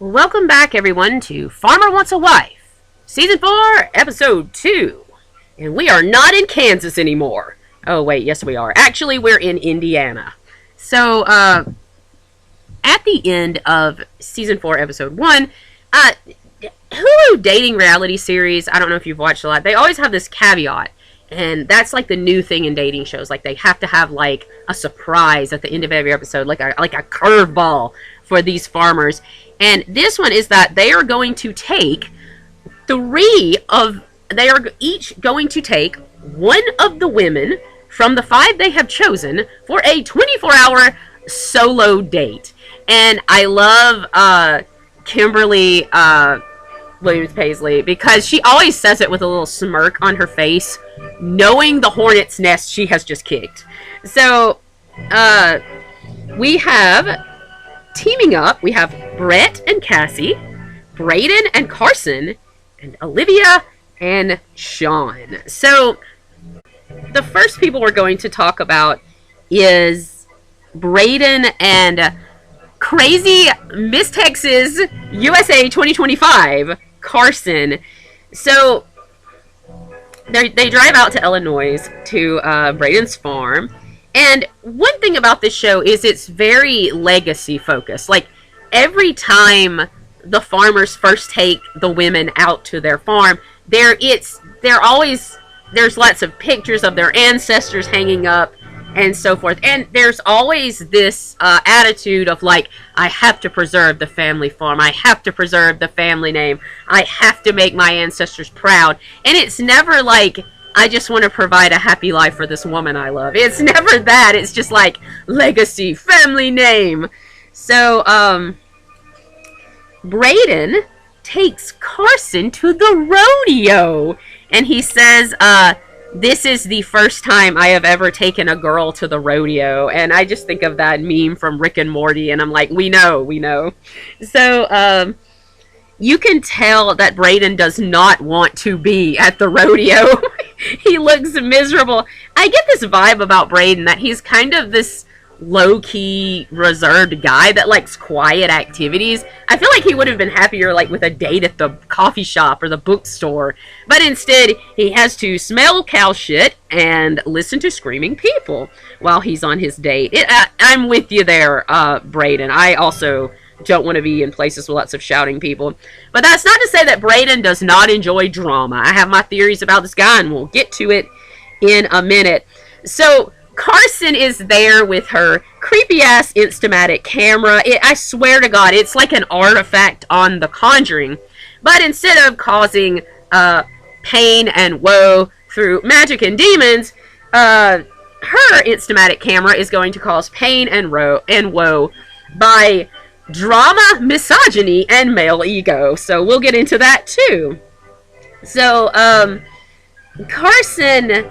Welcome back, everyone, to Farmer Wants a Wife, Season 4, Episode 2. And we are not in Kansas anymore. Oh, wait, yes we are. Actually, we're in Indiana. So, at the end of Season 4, Episode 1, Hulu dating reality series, I don't know if you've watched a lot, they always have this caveat. And that's like the new thing in dating shows. Like, they have to have, like, a surprise at the end of every episode, like a curveball for these farmers. And this one is that they are going to take they are each going to take one of the women from the 5 they have chosen for a 24-hour solo date. And I love Kimberly Williams-Paisley because she always says it with a little smirk on her face, knowing the hornet's nest she has just kicked. So, we have... teaming up, we have Brett and Cassie, Braden and Carson, and Olivia and Sean. So, the first people we're going to talk about is Braden and crazy Miss Texas USA 2025, Carson. So, they drive out to Illinois to Braden's farm. And one thing about this show is it's very legacy focused. Like, every time the farmers first take the women out to their farm, there's lots of pictures of their ancestors hanging up and so forth. And there's always this attitude of like, I have to preserve the family farm. I have to preserve the family name. I have to make my ancestors proud. And it's never like, I just want to provide a happy life for this woman I love. It's never that. It's just like legacy, family name. So, Braden takes Carson to the rodeo. And he says, this is the first time I have ever taken a girl to the rodeo. And I just think of that meme from Rick and Morty. And I'm like, we know. So, you can tell that Braden does not want to be at the rodeo. He looks miserable. I get this vibe about Braden that he's kind of this low-key, reserved guy that likes quiet activities. I feel like he would have been happier like with a date at the coffee shop or the bookstore. But instead, he has to smell cow shit and listen to screaming people while he's on his date. I'm with you there, Braden. I also don't want to be in places with lots of shouting people. But that's not to say that Braden does not enjoy drama. I have my theories about this guy, and we'll get to it in a minute. So, Carson is there with her creepy-ass Instamatic camera. I swear to God, it's like an artifact on The Conjuring. But instead of causing pain and woe through magic and demons, her Instamatic camera is going to cause pain and woe by drama, misogyny, and male ego. So we'll get into that too. So, Carson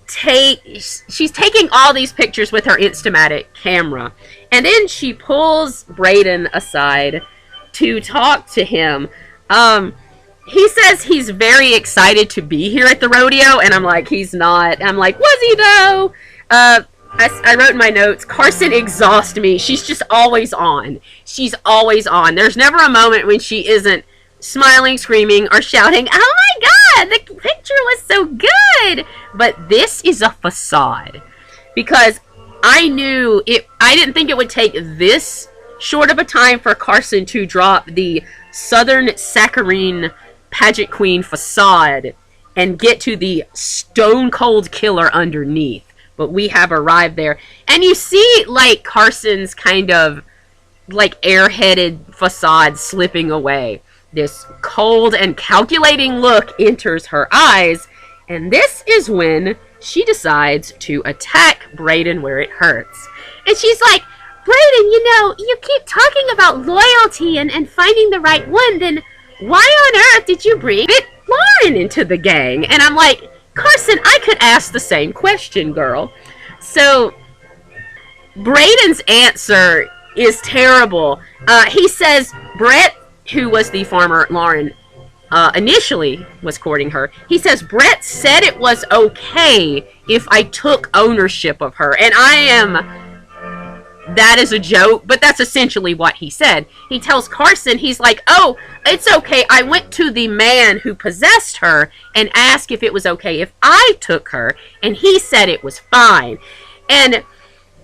she's taking all these pictures with her Instamatic camera. And then she pulls Braden aside to talk to him. He says he's very excited to be here at the rodeo, and I'm like, he's not. I'm like, was he though? I wrote in my notes, Carson exhausts me. She's just always on. She's always on. There's never a moment when she isn't smiling, screaming, or shouting, oh my God, the picture was so good. But this is a facade. Because I didn't think it would take this short of a time for Carson to drop the Southern Saccharine pageant queen facade and get to the stone cold killer underneath. But we have arrived there. And you see, like, Carson's kind of, like, airheaded facade slipping away. This cold and calculating look enters her eyes. And this is when she decides to attack Braden where it hurts. And she's like, Braden, you keep talking about loyalty and finding the right one. Then why on earth did you bring Lauren into the gang? And I'm like, Carson, I could ask the same question, girl. So, Braden's answer is terrible. He says, Brett, who was the farmer Lauren initially was courting her, he says, Brett said it was okay if I took ownership of her. And I am that is a joke, but that's essentially what he said. He tells Carson, he's like, oh, it's okay. I went to the man who possessed her and asked if it was okay if I took her, and he said it was fine. And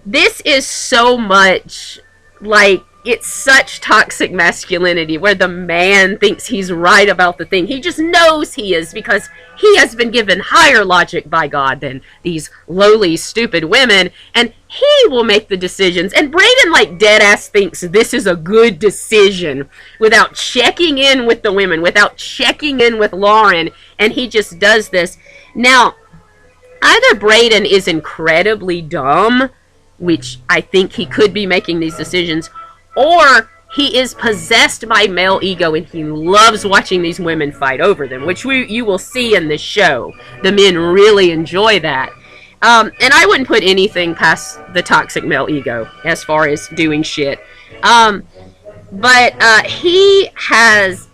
this is so much like, it's such toxic masculinity where the man thinks he's right about the thing. He just knows he is because he has been given higher logic by God than these lowly, stupid women, and he will make the decisions. And Brayden, like, deadass thinks this is a good decision without checking in with the women, without checking in with Lauren, and he just does this. Now, either Brayden is incredibly dumb, which I think he could be making these decisions, or he is possessed by male ego and he loves watching these women fight over them, which you will see in this show. The men really enjoy that. And I wouldn't put anything past the toxic male ego as far as doing shit. But he has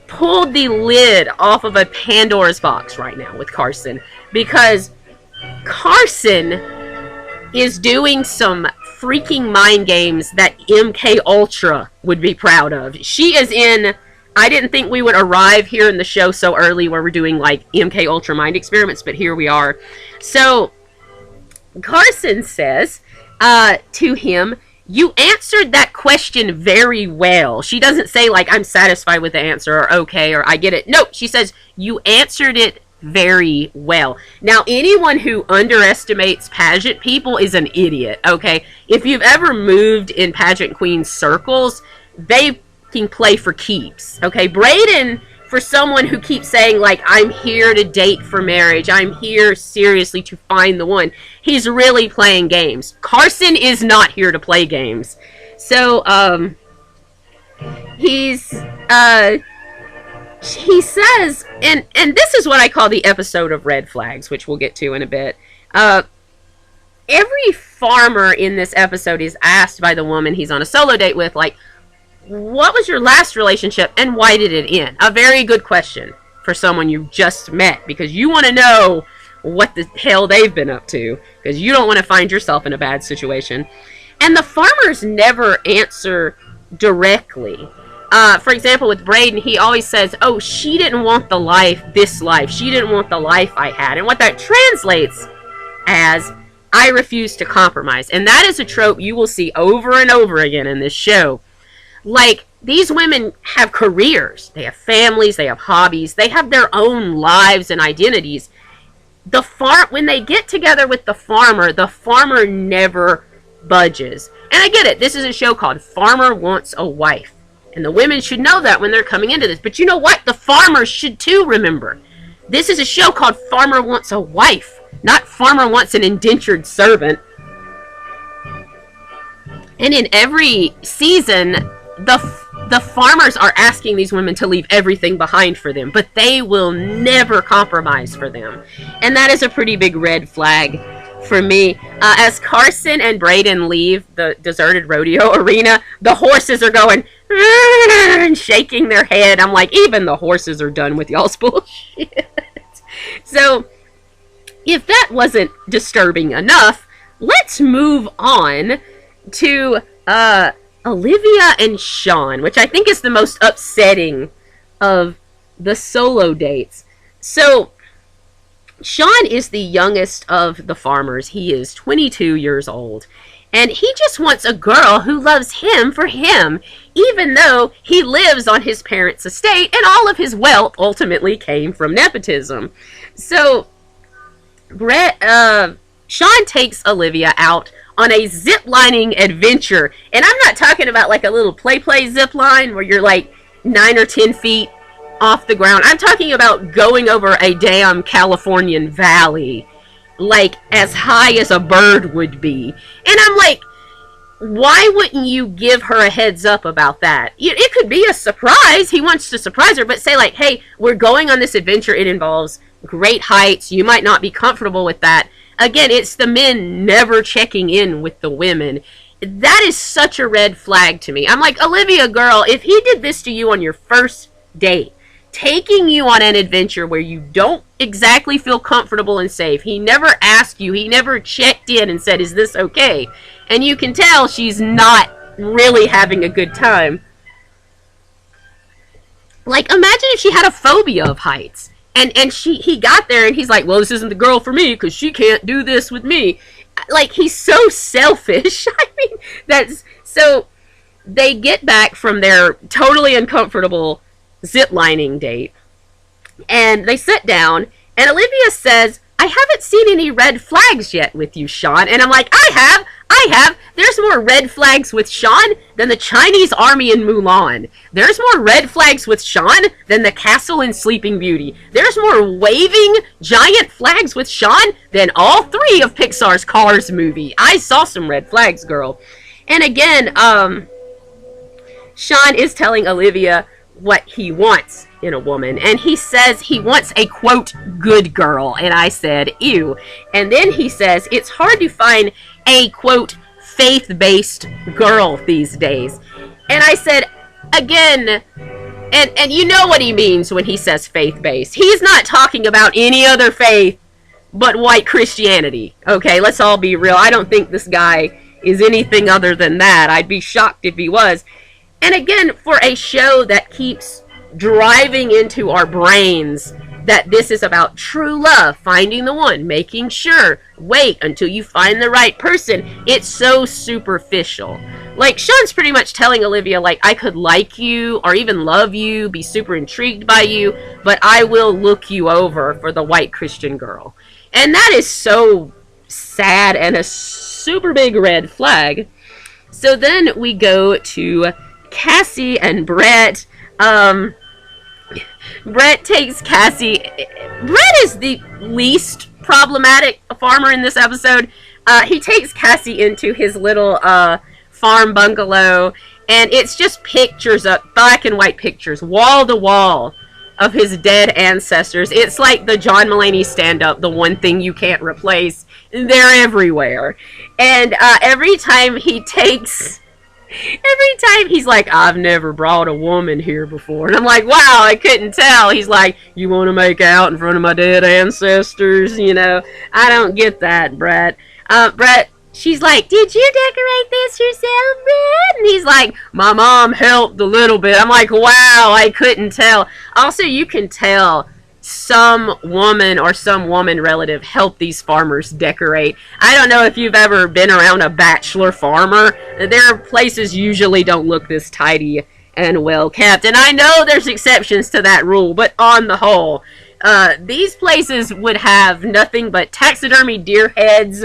pulled the lid off of a Pandora's box right now with Carson, because Carson is doing some freaking mind games that MK Ultra would be proud of. She is in... I didn't think we would arrive here in the show so early where we're doing, like, MK Ultra mind experiments, but here we are. So, Carson says to him, you answered that question very well. She doesn't say, like, I'm satisfied with the answer, or okay, or I get it. No, she says, you answered it very well. Now, anyone who underestimates pageant people is an idiot, okay? If you've ever moved in pageant queen circles, they can play for keeps, okay? Brayden, for someone who keeps saying, like, I'm here to date for marriage, I'm here seriously to find the one, he's really playing games. Carson is not here to play games. So, he says, and this is what I call the episode of red flags, which we'll get to in a bit. Every farmer in this episode is asked by the woman he's on a solo date with, like, what was your last relationship and why did it end? A very good question for someone you just met, because you want to know what the hell they've been up to, because you don't want to find yourself in a bad situation. And the farmers never answer directly. For example, with Brayden, he always says, oh, she didn't want the life, this life. She didn't want the life I had. And what that translates as, I refuse to compromise. And that is a trope you will see over and over again in this show. Like, these women have careers. They have families. They have hobbies. They have their own lives and identities. When they get together with the farmer never budges. And I get it. This is a show called Farmer Wants a Wife. And the women should know that when they're coming into this. But you know what? The farmers should too remember. This is a show called Farmer Wants a Wife, not Farmer Wants an Indentured Servant. And in every season, the farmers are asking these women to leave everything behind for them, but they will never compromise for them. And that is a pretty big red flag for me. As Carson and Brayden leave the deserted rodeo arena, the horses are going and shaking their head. I'm like, even the horses are done with y'all's bullshit. So, if that wasn't disturbing enough, let's move on to Olivia and Sean, which I think is the most upsetting of the solo dates. So, Sean is the youngest of the farmers. He is 22 years old. And he just wants a girl who loves him for him, even though he lives on his parents' estate and all of his wealth ultimately came from nepotism. So, Sean takes Olivia out on a zip-lining adventure. And I'm not talking about like a little play zip line where you're like 9 or 10 feet off the ground. I'm talking about going over a damn Californian valley, like as high as a bird would be. And I'm like, why wouldn't you give her a heads up about that? It could be a surprise. He wants to surprise her, but say like, hey, we're going on this adventure. It involves great heights. You might not be comfortable with that. Again, it's the men never checking in with the women. That is such a red flag to me. I'm like, Olivia, girl, if he did this to you on your first date, taking you on an adventure where you don't exactly feel comfortable and safe, he never asked you, he never checked in and said, is this okay? And you can tell she's not really having a good time. Like, imagine if she had a phobia of heights. And he got there and he's like, well, this isn't the girl for me because she can't do this with me. Like, he's so selfish. I mean, that's... So, they get back from their totally uncomfortable ziplining date. And they sit down. And Olivia says, I haven't seen any red flags yet with you, Sean. And I'm like, I have. There's more red flags with Sean than the Chinese army in Mulan. There's more red flags with Sean than the castle in Sleeping Beauty. There's more waving giant flags with Sean than all 3 of Pixar's Cars movie. I saw some red flags, girl. And again, Sean is telling Olivia what he wants in a woman, and he says he wants a, quote, good girl, and I said, ew. And then he says it's hard to find a, quote, faith-based girl these days. And I said, again, and you know what he means when he says faith-based. He's not talking about any other faith but white Christianity. Okay, let's all be real. I don't think this guy is anything other than that. I'd be shocked if he was. And again, for a show that keeps driving into our brains that this is about true love, finding the one, making sure, wait until you find the right person, it's so superficial. Like, Sean's pretty much telling Olivia, like, I could like you, or even love you, be super intrigued by you, but I will look you over for the white Christian girl. And that is so sad and a super big red flag. So then we go to Cassie and Brett. Brett takes Cassie. Brett is the least problematic farmer in this episode. He takes Cassie into his little farm bungalow, and it's just pictures of black and white pictures, wall to wall, of his dead ancestors. It's like the John Mulaney stand-up, the one thing you can't replace. They're everywhere. And every time he's like, I've never brought a woman here before. And I'm like, wow, I couldn't tell. He's like, you want to make out in front of my dead ancestors? You know, I don't get that, Brett. Brett, she's like, did you decorate this yourself, Brett? And he's like, my mom helped a little bit. I'm like, wow, I couldn't tell. Also, you can tell some woman or some woman relative helped these farmers decorate. I don't know if you've ever been around a bachelor farmer. Their places usually don't look this tidy and well kept. And I know there's exceptions to that rule, but on the whole, these places would have nothing but taxidermy deer heads,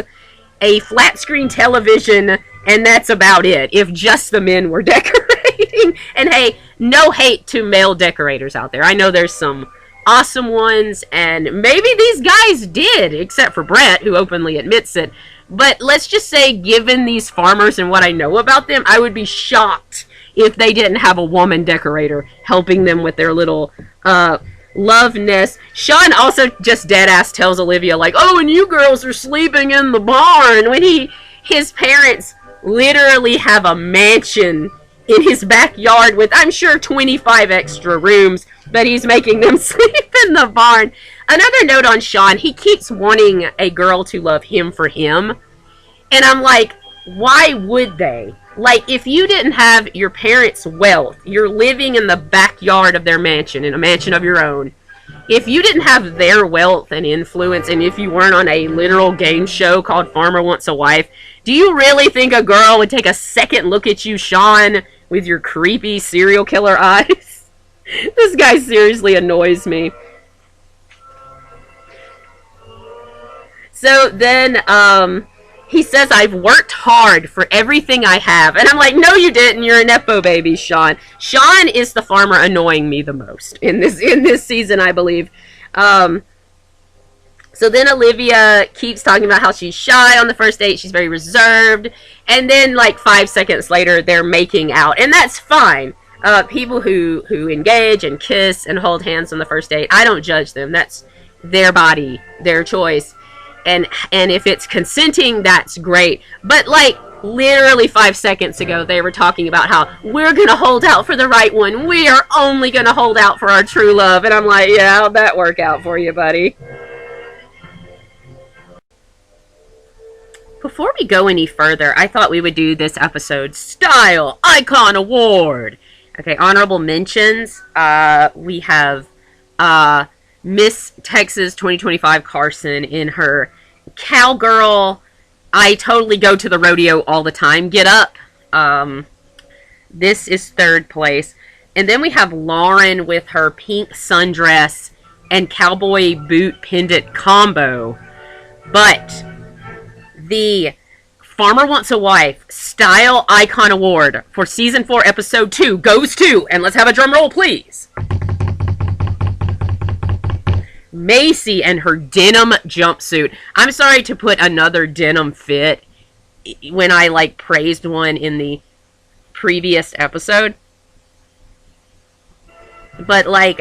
a flat screen television, and that's about it, if just the men were decorating. And hey, no hate to male decorators out there. I know there's some awesome ones, and maybe these guys did, except for Brett, who openly admits it. But let's just say, given these farmers and what I know about them, I would be shocked if they didn't have a woman decorator helping them with their little love nest. Sean also just deadass tells Olivia, like, oh, and you girls are sleeping in the barn, when his parents literally have a mansion in his backyard with, I'm sure, 25 extra rooms, but he's making them sleep in the barn. Another note on Sean, he keeps wanting a girl to love him for him. And I'm like, why would they? Like, if you didn't have your parents' wealth, you're living in the backyard of their mansion, in a mansion of your own. If you didn't have their wealth and influence, and if you weren't on a literal game show called Farmer Wants a Wife, do you really think a girl would take a second look at you, Sean, with your creepy serial killer eyes? This guy seriously annoys me. So then, he says, I've worked hard for everything I have. And I'm like, no, you didn't. You're a Nepo baby, Sean. Sean is the farmer annoying me the most in this season, I believe. So then Olivia keeps talking about how she's shy on the first date. She's very reserved. And then, like, 5 seconds later, they're making out. And that's fine. People who engage and kiss and hold hands on the first date, I don't judge them. That's their body, their choice. And if it's consenting, that's great. But, like, literally 5 seconds ago, they were talking about how we're going to hold out for the right one. We are only going to hold out for our true love. And I'm like, yeah, how'd that work out for you, buddy? before we go any further, I thought we would do this episode's Style Icon Award. Okay, honorable mentions. We have Miss Texas 2025 Carson in her cowgirl, I totally go to the rodeo all the time, get up. This is third place. And then we have Lauren with her pink sundress and cowboy boot pendant combo. But the Farmer Wants a Wife Style Icon Award for Season 4, Episode 2 goes to, and let's have a drum roll, please, Macy and her denim jumpsuit. I'm sorry to put another denim fit when I, like, praised one in the previous episode. But, like,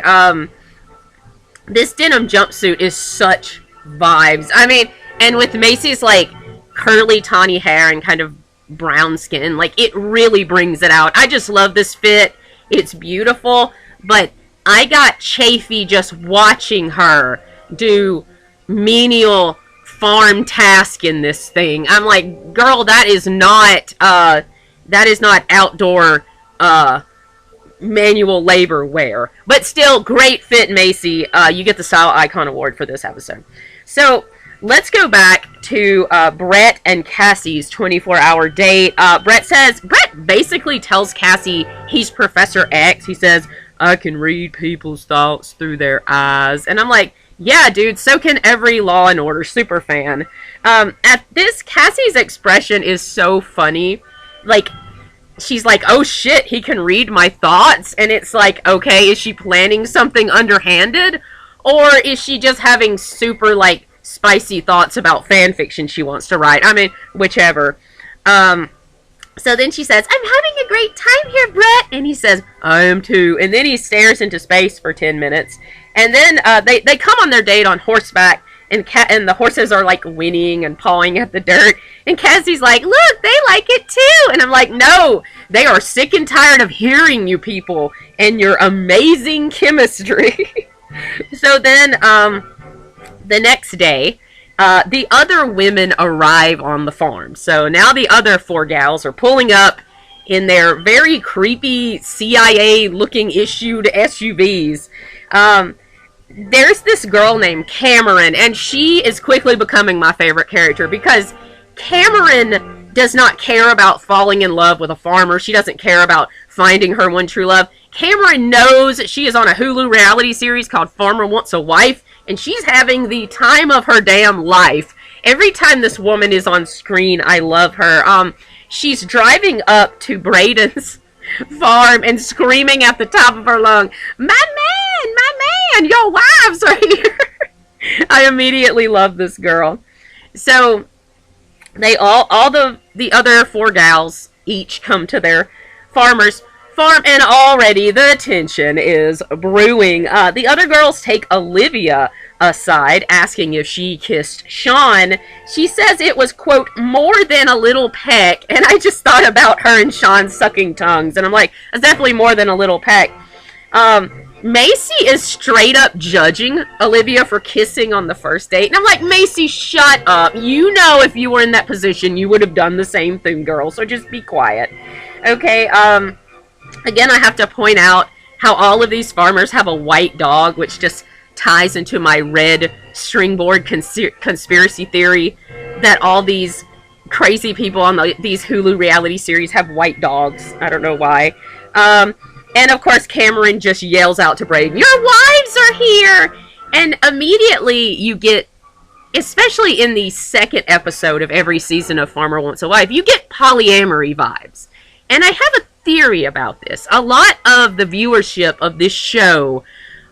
this denim jumpsuit is such vibes. I mean, and with Macy's, like, curly, tawny hair and kind of brown skin, like, it really brings it out. I just love this fit. It's beautiful, but I got chafy just watching her do menial farm task in this thing. I'm like, girl, that is not outdoor, manual labor wear. But still, great fit, Macy. You get the Style Icon Award for this episode. So, let's go back to Brett and Cassie's 24-hour date. Brett basically tells Cassie he's Professor X. He says, I can read people's thoughts through their eyes. And I'm like, yeah, dude, so can every Law and Order superfan. At this, Cassie's expression is so funny. Like, she's like, oh shit, he can read my thoughts? And it's like, okay, is she planning something underhanded? Or is she just having super, like, spicy thoughts about fan fiction she wants to write? I mean, whichever. So then she says, I'm having a great time here, Brett. And he says, I am too. And then he stares into space for 10 minutes. And then they come on their date on horseback. And the horses are, like, whinnying and pawing at the dirt. And Cassie's like, look, they like it too. And I'm like, no, they are sick and tired of hearing you people and your amazing chemistry. So then the next day, the other women arrive on the farm. So now the other 4 gals are pulling up in their very creepy CIA-looking issued SUVs. There's this girl named Cameron, and she is quickly becoming my favorite character because Cameron does not care about falling in love with a farmer. She doesn't care about finding her one true love. Cameron knows she is on a Hulu reality series called Farmer Wants a Wife, and she's having the time of her damn life. Every time this woman is on screen, I love her. She's driving up to Braden's farm and screaming at the top of her lung, my man, your wives are here. I immediately love this girl. So, they all the other 4 gals each come to their farmer's farm, and already the tension is brewing. The other girls take Olivia aside, asking if she kissed Sean. She says it was, quote, more than a little peck, and I just thought about her and Sean sucking tongues, and I'm like, it's definitely more than a little peck. Macy is straight up judging Olivia for kissing on the first date, and I'm like, Macy, shut up. You know if you were in that position, you would have done the same thing, girl, so just be quiet. Okay, again, I have to point out how all of these farmers have a white dog, which just ties into my red stringboard conspiracy theory that all these crazy people on these Hulu reality series have white dogs. I don't know why. And of course, Cameron just yells out to Braden, your wives are here! And immediately you get, especially in the second episode of every season of Farmer Wants a Wife, you get polyamory vibes. And I have a theory about this. A lot of the viewership of this show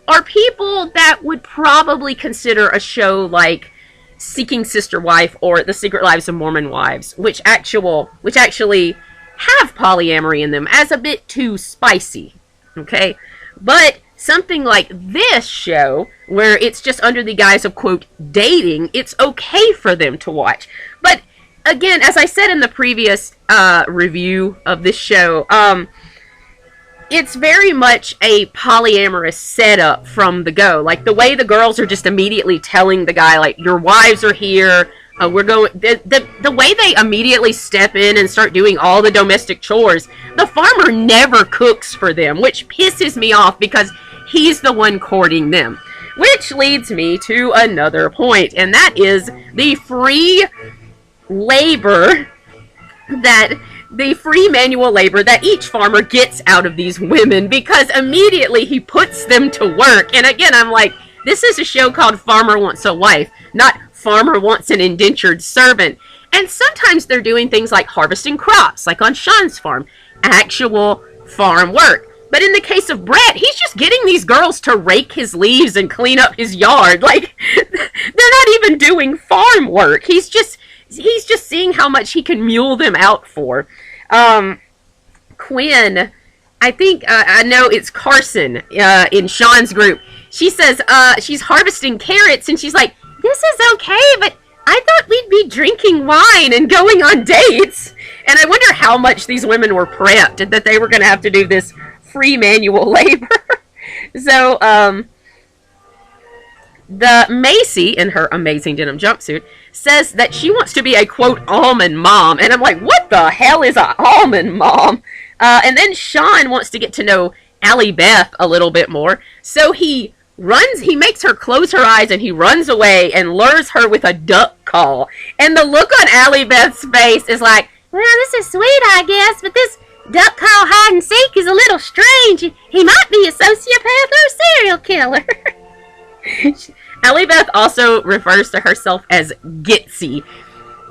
are people that would probably consider a show like Seeking Sister Wife or The Secret Lives of Mormon Wives, which actually have polyamory in them, as a bit too spicy, okay? But something like this show, where it's just under the guise of, quote, dating, it's okay for them to watch. But again, as I said in the previous review of this show, it's very much a polyamorous setup from the go. Like, the way the girls are just immediately telling the guy, like, your wives are here, we're going, the way they immediately step in and start doing all the domestic chores, the farmer never cooks for them, which pisses me off because he's the one courting them. Which leads me to another point, and that is the free labor the free manual labor that each farmer gets out of these women, because immediately he puts them to work. And again, I'm like, this is a show called Farmer Wants a Wife, not Farmer Wants an Indentured Servant. And sometimes they're doing things like harvesting crops, like on Sean's farm, actual farm work. But in the case of Brett, he's just getting these girls to rake his leaves and clean up his yard. Like, they're not even doing farm work. He's just seeing how much he can mule them out for. Quinn, I think, I know it's Carson in Sean's group. She says she's harvesting carrots, and she's like, this is okay, but I thought we'd be drinking wine and going on dates. And I wonder how much these women were prepped that they were going to have to do this free manual labor. So, the Macy, in her amazing denim jumpsuit, says that she wants to be a, quote, almond mom. And I'm like, what the hell is an almond mom? And then Sean wants to get to know Allie Beth a little bit more. So he makes her close her eyes, and he runs away and lures her with a duck call. And the look on Allie Beth's face is like, well, this is sweet, I guess, but this duck call hide and seek is a little strange. He might be a sociopath or a serial killer. Allie Beth also refers to herself as Gitsy.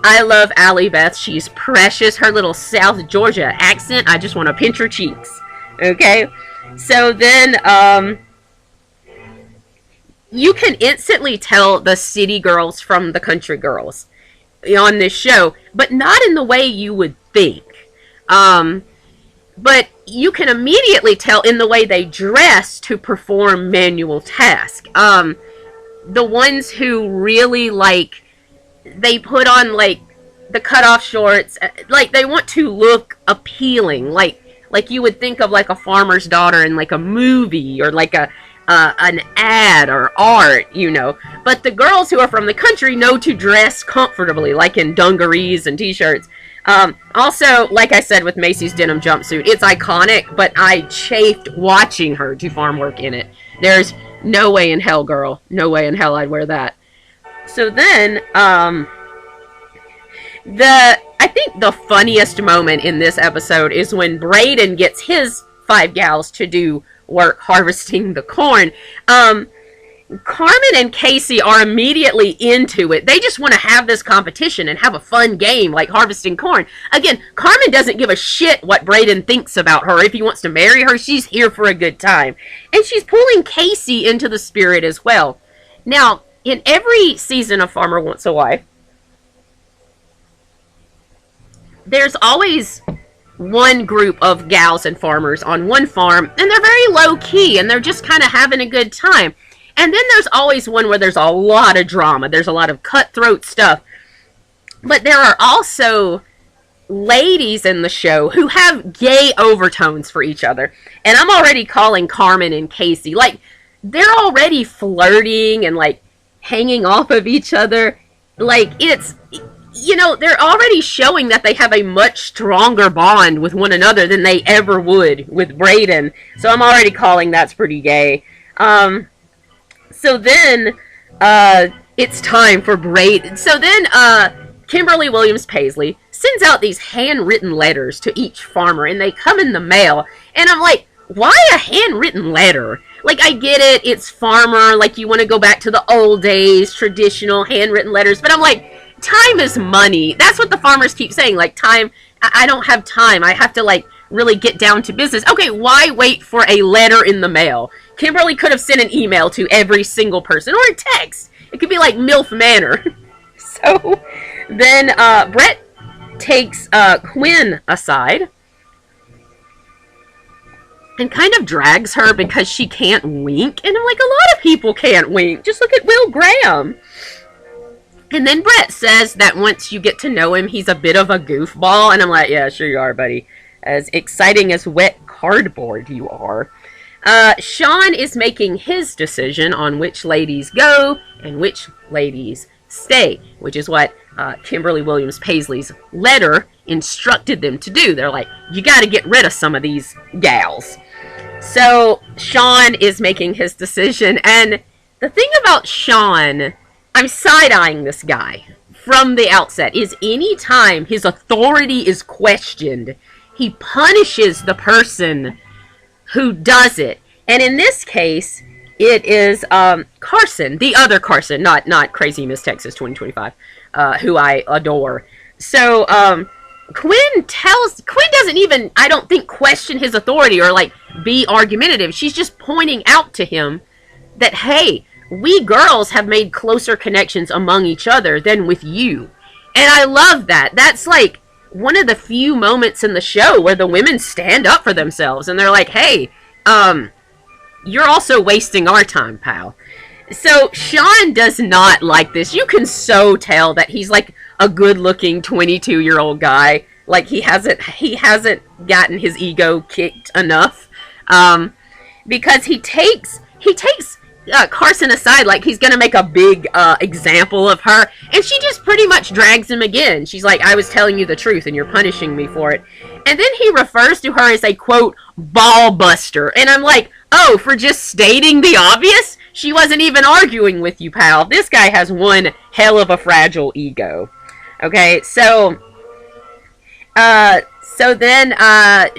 I love Allie Beth. She's precious. Her little South Georgia accent, I just want to pinch her cheeks. Okay? So then, you can instantly tell the city girls from the country girls on this show, but not in the way you would think. But you can immediately tell in the way they dress to perform manual tasks. The ones who really, like, they put on, like, the cutoff shorts, like, they want to look appealing, like you would think of, like, a farmer's daughter in, like, a movie, or, like, an ad or art, you know. But the girls who are from the country know to dress comfortably, like in dungarees and t-shirts. Also, like I said with Macy's denim jumpsuit, it's iconic, but I chafed watching her do farm work in it. There's no way in hell, girl. No way in hell I'd wear that. So then, I think the funniest moment in this episode is when Braden gets his 5 gals to do work harvesting the corn. Carmen and Casey are immediately into it. They just want to have this competition and have a fun game like harvesting corn. Again, Carmen doesn't give a shit what Braden thinks about her. If he wants to marry her, she's here for a good time. And she's pulling Casey into the spirit as well. Now, in every season of Farmer Wants a Wife, there's always one group of gals and farmers on one farm, and they're very low-key, and they're just kind of having a good time. And then there's always one where there's a lot of drama. There's a lot of cutthroat stuff. But there are also ladies in the show who have gay overtones for each other. And I'm already calling Carmen and Casey. Like, they're already flirting and, like, hanging off of each other. Like, it's, you know, they're already showing that they have a much stronger bond with one another than they ever would with Braden. So I'm already calling that's pretty gay. So then, it's time for Braden. So then, Kimberly Williams Paisley sends out these handwritten letters to each farmer, and they come in the mail. And I'm like, why a handwritten letter? Like, I get it, it's farmer, like, you want to go back to the old days, traditional handwritten letters. But I'm like, time is money. That's what the farmers keep saying, like, time, I don't have time. I have to, like, really get down to business. Okay, why wait for a letter in the mail? Kimberly could have sent an email to every single person, or a text. It could be like MILF Manor. So then Brett takes Quinn aside and kind of drags her because she can't wink. And I'm like, a lot of people can't wink. Just look at Will Graham. And then Brett says that once you get to know him, he's a bit of a goofball. And I'm like, yeah, sure you are, buddy. As exciting as wet cardboard you are. Sean is making his decision on which ladies go and which ladies stay, which is what Kimberly Williams Paisley's letter instructed them to do. They're like, you got to get rid of some of these gals. So Sean is making his decision, and the thing about Sean, I'm side-eyeing this guy from the outset, is any time his authority is questioned, he punishes the person who does it. And in this case, it is Carson, the other Carson, not Crazy Miss Texas 2025, who I adore. So Quinn doesn't even, I don't think, question his authority or like be argumentative. She's just pointing out to him that, hey, we girls have made closer connections among each other than with you. And I love that. That's like one of the few moments in the show where the women stand up for themselves and they're like, hey, you're also wasting our time, pal. So Sean does not like this. You can so tell that he's like a good-looking 22-year-old guy. Like he hasn't gotten his ego kicked enough, because he takes Carson aside like he's gonna make a big example of her, and she just pretty much drags him again. She's like, I was telling you the truth and you're punishing me for it. And then he refers to her as a, quote, ball buster. And I'm like, oh, for just stating the obvious? She wasn't even arguing with you, pal. This guy has one hell of a fragile ego. Okay, so then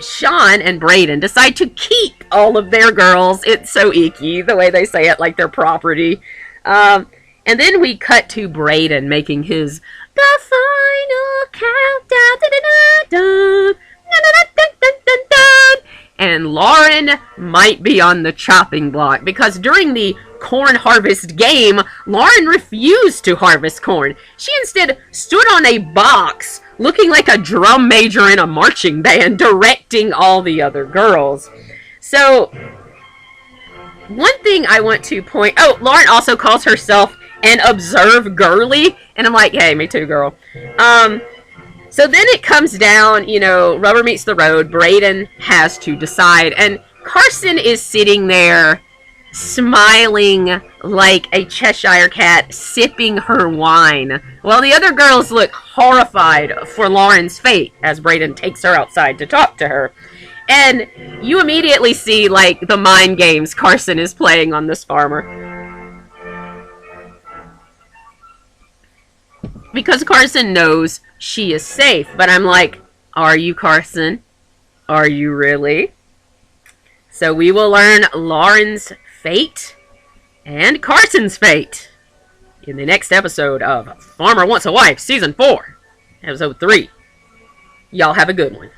Sean and Braden decide to keep all of their girls. It's so icky, the way they say it, like they're property. And then we cut to Braden making his the final countdown. And Lauren might be on the chopping block, because during the corn harvest game, Lauren refused to harvest corn. She instead stood on a box, looking like a drum major in a marching band, directing all the other girls. So, one thing I want to point... Oh, Lauren also calls herself an observe girly, and I'm like, hey, me too, girl. So then it comes down, you know, rubber meets the road. Braden has to decide. And Carson is sitting there smiling like a Cheshire cat, sipping her wine, while the other girls look horrified for Lauren's fate as Braden takes her outside to talk to her. And you immediately see, like, the mind games Carson is playing on this farmer. Because Carson knows she is safe. But I'm like, are you, Carson? Are you really? So we will learn Lauren's fate and Carson's fate in the next episode of Farmer Wants a Wife, Season 4, Episode 3. Y'all have a good one.